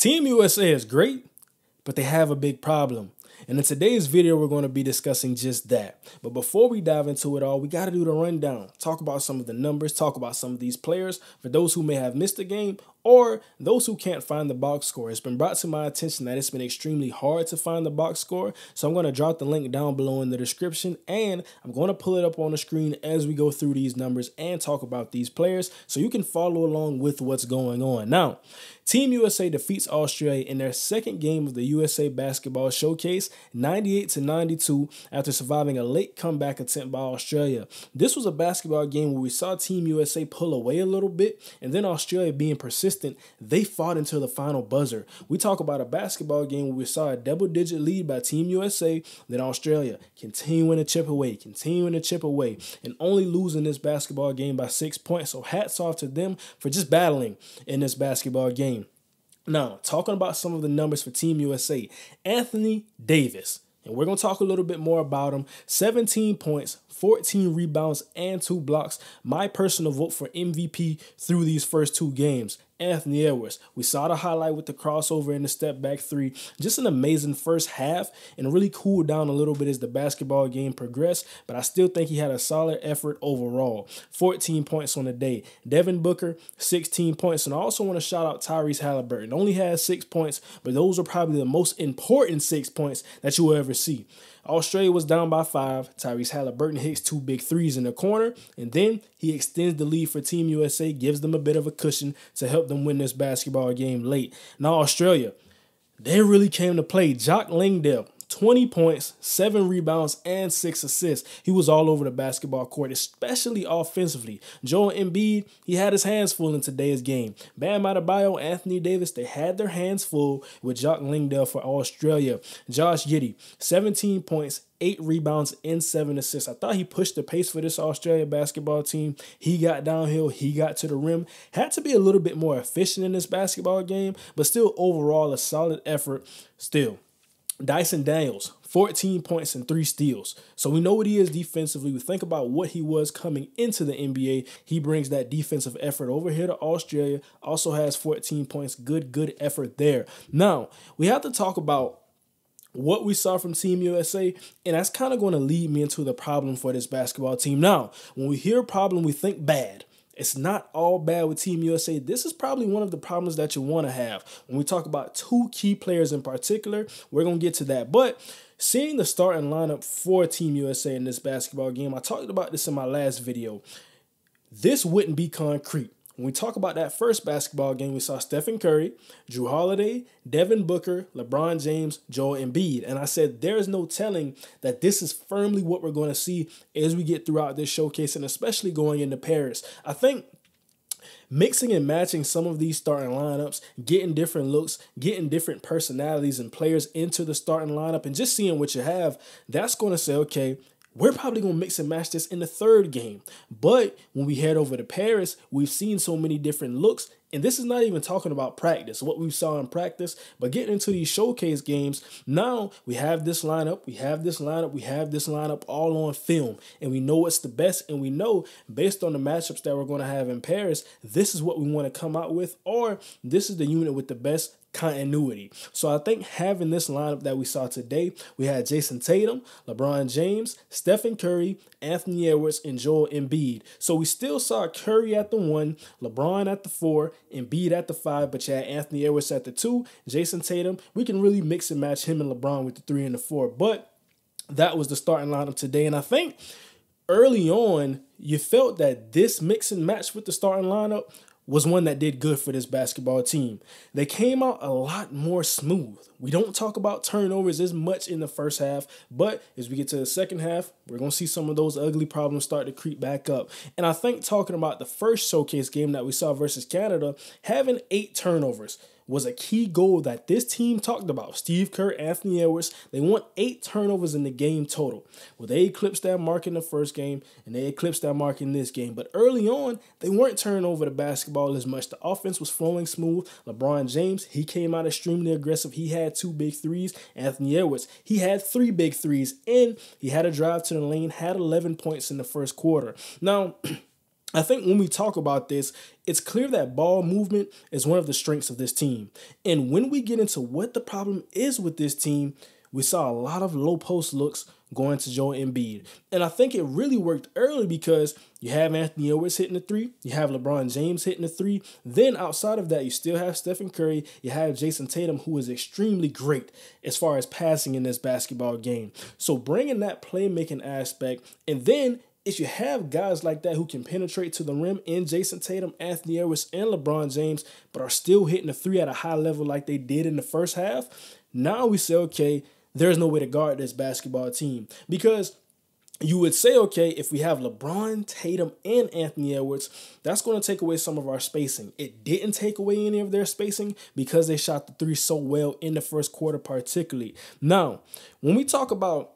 Team USA is great, but they have a big problem. And in today's video, we're going to be discussing just that. But before we dive into it all, we got to do the rundown. Talk about some of the numbers, talk about some of these players for those who may have missed a game or those who can't find the box score. It's been brought to my attention that it's been extremely hard to find the box score. So I'm going to drop the link down below in the description, and I'm going to pull it up on the screen as we go through these numbers and talk about these players so you can follow along with what's going on. Now, Team USA defeats Australia in their second game of the USA Basketball Showcase, 98-92, after surviving a late comeback attempt by Australia. This was a basketball game where we saw Team USA pull away a little bit, and then Australia being persistent, they fought until the final buzzer. We talk about a basketball game where we saw a double-digit lead by Team USA, then Australia continuing to chip away, and only losing this basketball game by 6 points. So hats off to them for just battling in this basketball game. Now, talking about some of the numbers for Team USA, Anthony Davis, and we're going to talk a little bit more about him. 17 points, 14 rebounds, and 2 blocks. My personal vote for MVP through these first 2 games. Anthony Edwards. We saw the highlight with the crossover and the step back 3. Just an amazing first half, and really cooled down a little bit as the basketball game progressed, but I still think he had a solid effort overall. 14 points on the day. Devin Booker, 16 points, and I also want to shout out Tyrese Halliburton. Only had 6 points, but those are probably the most important 6 points that you will ever see. Australia was down by 5. Tyrese Halliburton hits 2 big threes in the corner, and then he extends the lead for Team USA, gives them a bit of a cushion to help them win this basketball game late. Now Australia, they really came to play. Jock Langdale, 20 points, 7 rebounds, and 6 assists. He was all over the basketball court, especially offensively. Joel Embiid, he had his hands full in today's game. Bam Adebayo, Anthony Davis, they had their hands full with Jock Langdale for Australia. Josh Giddey, 17 points, 8 rebounds, and 7 assists. I thought he pushed the pace for this Australia basketball team. He got downhill. He got to the rim. Had to be a little bit more efficient in this basketball game, but still overall a solid effort still. Dyson Daniels, 14 points and 3 steals. So we know what he is defensively. We think about what he was coming into the NBA. He brings that defensive effort over here to Australia. Also has 14 points. Good effort there. Now, we have to talk about what we saw from Team USA, and that's kind of going to lead me into the problem for this basketball team. Now, when we hear problem, we think bad. It's not all bad with Team USA. This is probably one of the problems that you want to have. When we talk about 2 key players in particular, we're going to get to that. But seeing the starting lineup for Team USA in this basketball game, I talked about this in my last video. This wouldn't be concrete. When we talk about that first basketball game, we saw Stephen Curry, Jrue Holiday, Devin Booker, LeBron James, Joel Embiid. And I said there is no telling that this is firmly what we're going to see as we get throughout this showcase, and especially going into Paris. I think mixing and matching some of these starting lineups, getting different looks, getting different personalities and players into the starting lineup, and just seeing what you have, that's going to say, okay, we're probably going to mix and match this in the third game. But when we head over to Paris, we've seen so many different looks. And this is not even talking about practice, what we saw in practice, but getting into these showcase games, now we have this lineup, we have this lineup all on film, and we know what's the best, and we know based on the matchups that we're going to have in Paris, this is what we want to come out with, or this is the unit with the best continuity. So I think having this lineup that we saw today, we had Jason Tatum, LeBron James, Stephen Curry, Anthony Edwards, and Joel Embiid. So we still saw Curry at the 1, LeBron at the 4, Embiid at the 5, but you had Anthony Edwards at the 2, Jason Tatum. We can really mix and match him and LeBron with the 3 and the 4, but that was the starting lineup today. And I think early on, you felt that this mix and match with the starting lineup was one that did good for this basketball team. They came out a lot more smooth. We don't talk about turnovers as much in the first half, but as we get to the second half, we're going to see some of those ugly problems start to creep back up. And I think talking about the first showcase game that we saw versus Canada, having 8 turnovers was a key goal that this team talked about. Steve Kerr, Anthony Edwards, they want 8 turnovers in the game total. Well, they eclipsed that mark in the first game, and they eclipsed that mark in this game. But early on, they weren't turning over the basketball as much. The offense was flowing smooth. LeBron James, he came out extremely aggressive. He had 2 big threes. Anthony Edwards, he had 3 big threes, and he had a drive to the lane, had 11 points in the first quarter. Now, I think when we talk about this, it's clear that ball movement is one of the strengths of this team. And when we get into what the problem is with this team, we saw a lot of low post looks going to Joel Embiid. And I think it really worked early because you have Anthony Edwards hitting the three, you have LeBron James hitting the three. Then outside of that, you still have Stephen Curry, you have Jason Tatum, who is extremely great as far as passing in this basketball game. So bringing that playmaking aspect, and then if you have guys like that who can penetrate to the rim in Jason Tatum, Anthony Edwards, and LeBron James, but are still hitting the three at a high level like they did in the first half, now we say, okay, there's no way to guard this basketball team. Because you would say, okay, if we have LeBron, Tatum, and Anthony Edwards, that's going to take away some of our spacing. It didn't take away any of their spacing because they shot the three so well in the first quarter particularly. Now, when we talk about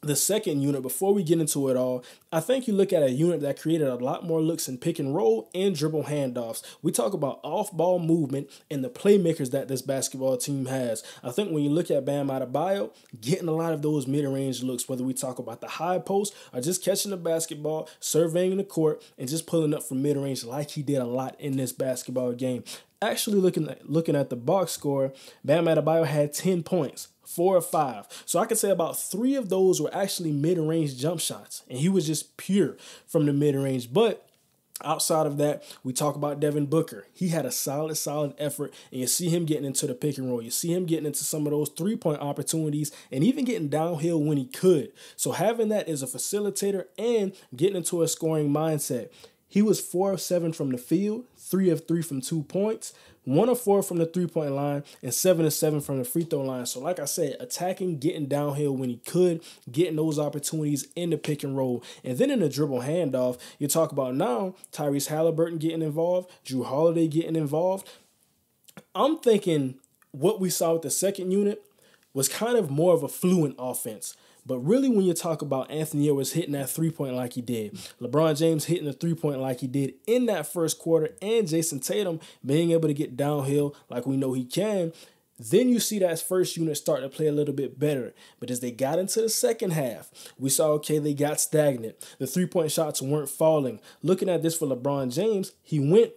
the second unit, before we get into it all, I think you look at a unit that created a lot more looks in pick and roll and dribble handoffs. We talk about off-ball movement and the playmakers that this basketball team has. I think when you look at Bam Adebayo, getting a lot of those mid-range looks, whether we talk about the high post or just catching the basketball, surveying the court, and just pulling up from mid-range like he did a lot in this basketball game. Actually, looking at the box score, Bam Adebayo had 10 points. 4 of 5. So I could say about 3 of those were actually mid-range jump shots. And he was just pure from the mid-range. But outside of that, we talk about Devin Booker. He had a solid effort. And you see him getting into the pick and roll. You see him getting into some of those three-point opportunities and even getting downhill when he could. So having that as a facilitator and getting into a scoring mindset. He was 4 of 7 from the field, 3 of 3 from 2 points, 1 of 4 from the three-point line, and 7 of 7 from the free throw line. So like I said, attacking, getting downhill when he could, getting those opportunities in the pick and roll. And then in the dribble handoff, you talk about now Tyrese Halliburton getting involved, Jrue Holiday getting involved. I'm thinking what we saw with the second unit was kind of more of a fluent offense. But really, when you talk about Anthony Edwards hitting that three-point like he did, LeBron James hitting the three-point like he did in that first quarter, and Jason Tatum being able to get downhill like we know he can, then you see that first unit start to play a little bit better. But as they got into the second half, we saw, okay, they got stagnant. The three-point shots weren't falling. Looking at this for LeBron James, he went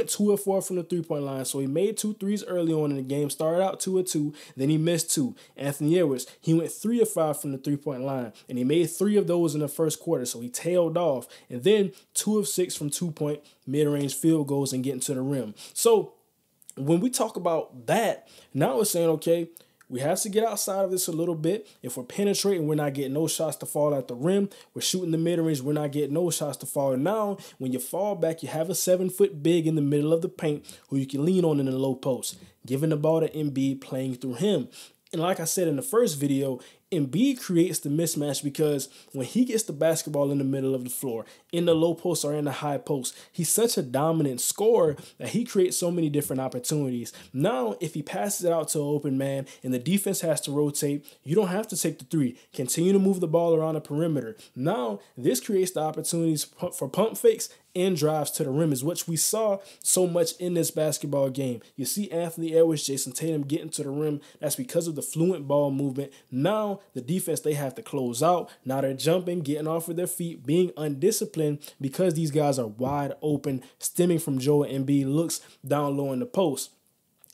2 of 4 from the three-point line, so he made 2 threes early on in the game, started out 2 of 2, then he missed 2. Anthony Edwards, he went 3 of 5 from the three-point line, and he made 3 of those in the first quarter, so he tailed off. And then 2 of 6 from 2-point mid-range field goals and getting to the rim. So when we talk about that, now we're saying, okay, we have to get outside of this a little bit. If we're penetrating, we're not getting no shots to fall at the rim. We're shooting the mid-range, we're not getting no shots to fall. And now, when you fall back, you have a 7-foot big in the middle of the paint who you can lean on in the low post, giving the ball to Embiid, playing through him. And like I said in the first video, Embiid creates the mismatch because when he gets the basketball in the middle of the floor, in the low post or in the high post, he's such a dominant scorer that he creates so many different opportunities. Now, if he passes it out to an open man and the defense has to rotate, you don't have to take the three. Continue to move the ball around the perimeter. Now, this creates the opportunities for pump fakes and drives to the rim, is what we saw so much in this basketball game. You see Anthony Edwards, Jason Tatum getting to the rim. That's because of the fluent ball movement. Now, the defense, they have to close out. Now they're jumping, getting off of their feet, being undisciplined because these guys are wide open, stemming from Joel Embiid looks down low in the post.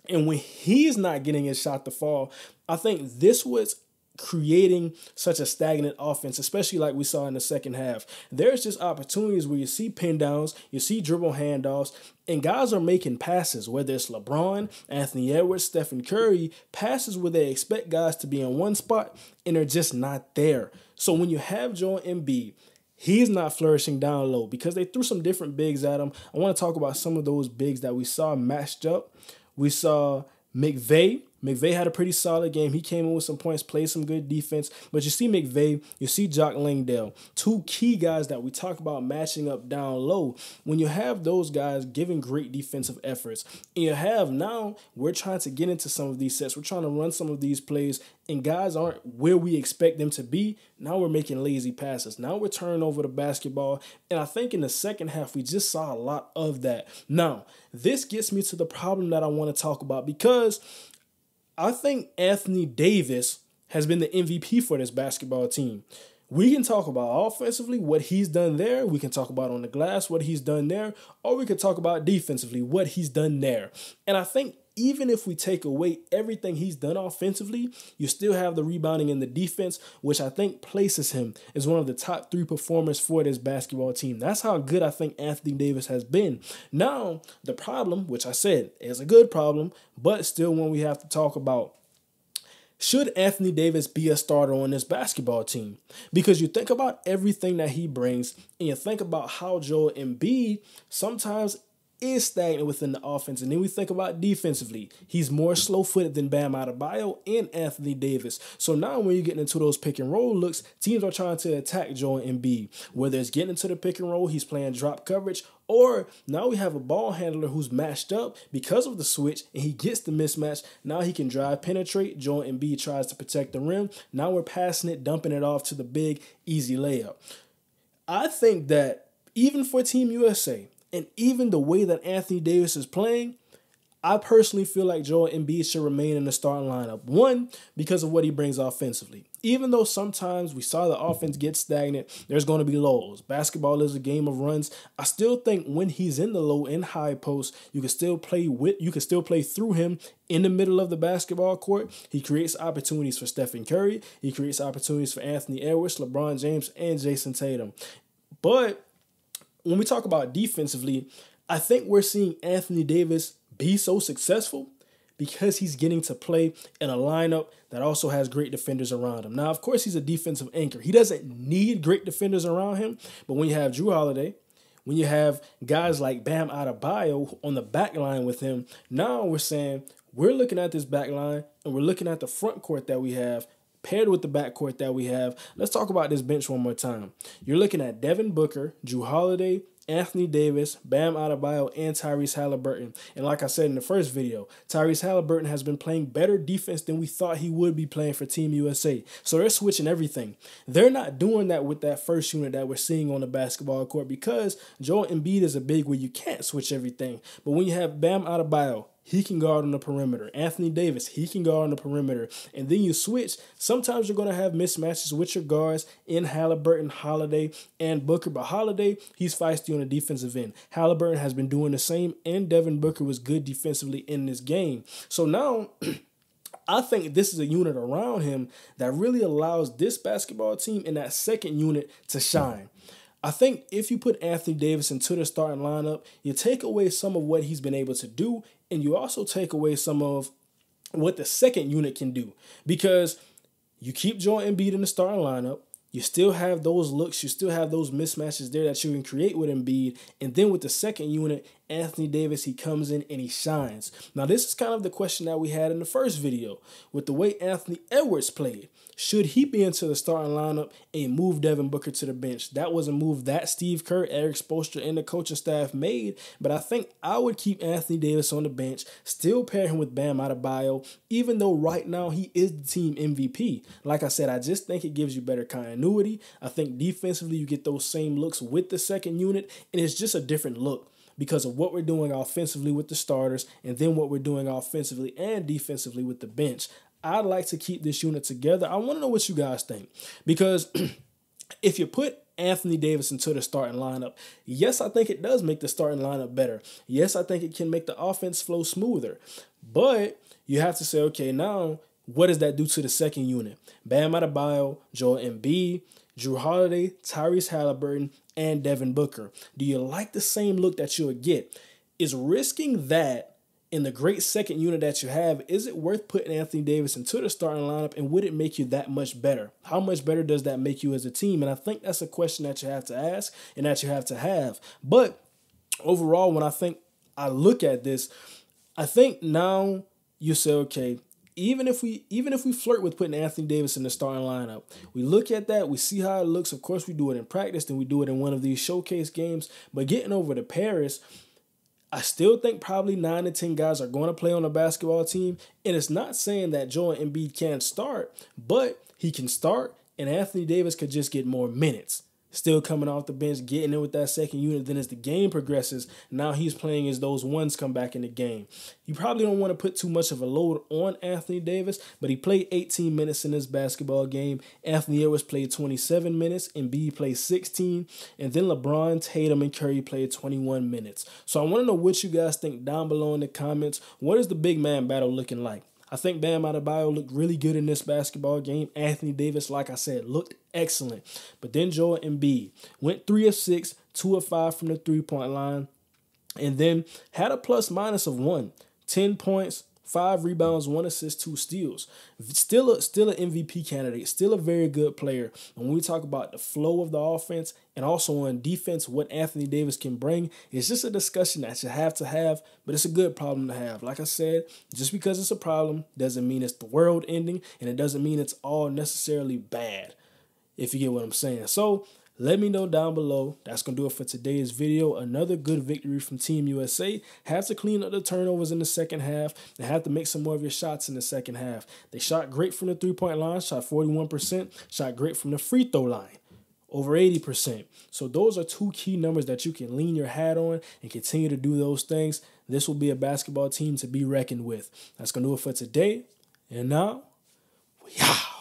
And when he's not getting his shot to fall, I think this was creating such a stagnant offense, especially like we saw in the second half. There's just opportunities where you see pin downs, you see dribble handoffs, and guys are making passes, whether it's LeBron, Anthony Edwards, Stephen Curry, passes where they expect guys to be in one spot and they're just not there. So when you have Joel Embiid, he's not flourishing down low because they threw some different bigs at him. I want to talk about some of those bigs that we saw matched up. We saw McVay. McVay had a pretty solid game. He came in with some points, played some good defense. But you see McVay, you see Jock Langdale, 2 key guys that we talk about matching up down low. When you have those guys giving great defensive efforts, and you have now, we're trying to get into some of these sets. We're trying to run some of these plays, and guys aren't where we expect them to be. Now we're making lazy passes. Now we're turning over the basketball. And I think in the second half, we just saw a lot of that. Now, this gets me to the problem that I want to talk about because I think Anthony Davis has been the MVP for this basketball team. We can talk about offensively what he's done there. We can talk about on the glass what he's done there. Or we can talk about defensively what he's done there. And I think even if we take away everything he's done offensively, you still have the rebounding and the defense, which I think places him as one of the top 3 performers for this basketball team. That's how good I think Anthony Davis has been. Now, the problem, which I said is a good problem, but still one we have to talk about. Should Anthony Davis be a starter on this basketball team? Because you think about everything that he brings, and you think about how Joel Embiid sometimes is stagnant within the offense. And then we think about defensively. He's more slow-footed than Bam Adebayo and Anthony Davis. So now when you're getting into those pick and roll looks, teams are trying to attack Joel Embiid. Whether it's getting into the pick and roll, he's playing drop coverage, or now we have a ball handler who's matched up because of the switch, and he gets the mismatch. Now he can drive, penetrate. Joel Embiid tries to protect the rim. Now we're passing it, dumping it off to the big, easy layup. I think that even for Team USA, and even the way that Anthony Davis is playing, I personally feel like Joel Embiid should remain in the starting lineup. One, because of what he brings offensively. Even though sometimes we saw the offense get stagnant, there's going to be lows. Basketball is a game of runs. I still think when he's in the low and high post, you can still play through him in the middle of the basketball court. He creates opportunities for Stephen Curry. He creates opportunities for Anthony Edwards, LeBron James, and Jason Tatum. But when we talk about defensively, I think we're seeing Anthony Davis be so successful because he's getting to play in a lineup that also has great defenders around him. Now, of course, he's a defensive anchor. He doesn't need great defenders around him, but when you have Jrue Holiday, when you have guys like Bam Adebayo on the back line with him, now we're saying we're looking at this back line and we're looking at the front court that we have paired with the backcourt that we have. Let's talk about this bench one more time. You're looking at Devin Booker, Jrue Holiday, Anthony Davis, Bam Adebayo, and Tyrese Halliburton. And like I said in the first video, Tyrese Halliburton has been playing better defense than we thought he would be playing for Team USA. So they're switching everything. They're not doing that with that first unit that we're seeing on the basketball court because Joel Embiid is a big where you can't switch everything. But when you have Bam Adebayo, he can guard on the perimeter. Anthony Davis, he can guard on the perimeter. And then you switch. Sometimes you're going to have mismatches with your guards in Halliburton, Holiday, and Booker. But Holiday, he's feisty on the defensive end. Halliburton has been doing the same, and Devin Booker was good defensively in this game. So now I think this is a unit around him that really allows this basketball team in that second unit to shine. I think if you put Anthony Davis into the starting lineup, you take away some of what he's been able to do, and you also take away some of what the second unit can do. Because you keep Joel Embiid in the starting lineup, you still have those looks, you still have those mismatches there that you can create with Embiid, and then with the second unit, Anthony Davis, he comes in and he shines. Now, this is kind of the question that we had in the first video. With the way Anthony Edwards played, should he be into the starting lineup and move Devin Booker to the bench? That was a move that Steve Kerr, Eric Spoelstra, and the coaching staff made, but I think I would keep Anthony Davis on the bench, still pair him with Bam Adebayo, even though right now he is the team MVP. Like I said, I just think it gives you better continuity. I think defensively you get those same looks with the second unit, and it's just a different look because of what we're doing offensively with the starters and then what we're doing offensively and defensively with the bench. I'd like to keep this unit together. I want to know what you guys think, because if you put Anthony Davis into the starting lineup, yes, I think it does make the starting lineup better. Yes, I think it can make the offense flow smoother. But you have to say, okay, now what does that do to the second unit? Bam Adebayo, Joel Embiid, Jrue Holiday, Tyrese Halliburton, and Devin Booker. Do you like the same look that you'll get? Is risking that in the great second unit that you have, is it worth putting Anthony Davis into the starting lineup, and would it make you that much better? How much better does that make you as a team? And I think that's a question that you have to ask and that you have to have. But overall, when I look at this, I think now you say, okay, even if we flirt with putting Anthony Davis in the starting lineup, we look at that, we see how it looks. Of course, we do it in practice, then we do it in one of these showcase games. But getting over to Paris, I still think probably 9 to 10 guys are going to play on the basketball team. And it's not saying that Joel Embiid can't start, but he can start, and Anthony Davis could just get more minutes. Still coming off the bench, getting in with that second unit. Then as the game progresses, now he's playing as those ones come back in the game. You probably don't want to put too much of a load on Anthony Davis, but he played 18 minutes in this basketball game. Anthony Edwards played 27 minutes, Embiid played 16, and then LeBron, Tatum, and Curry played 21 minutes. So I want to know what you guys think down below in the comments. What is the big man battle looking like? I think Bam Adebayo looked really good in this basketball game. Anthony Davis, like I said, looked excellent. But then Joel Embiid went 3 of 6, 2 of 5 from the three-point line, and then had a plus-minus of 1. 10 points, 5 rebounds, 1 assist, 2 steals. Still an MVP candidate, still a very good player. And when we talk about the flow of the offense and also on defense, what Anthony Davis can bring, it's just a discussion that you have to have, but it's a good problem to have. Like I said, just because it's a problem doesn't mean it's the world ending, and it doesn't mean it's all necessarily bad, if you get what I'm saying. So let me know down below. That's going to do it for today's video. Another good victory from Team USA. Have to clean up the turnovers in the second half and have to make some more of your shots in the second half. They shot great from the three-point line, shot 41%, shot great from the free throw line, over 80%. So those are 2 key numbers that you can lean your hat on and continue to do those things. This will be a basketball team to be reckoned with. That's going to do it for today. And now, we out.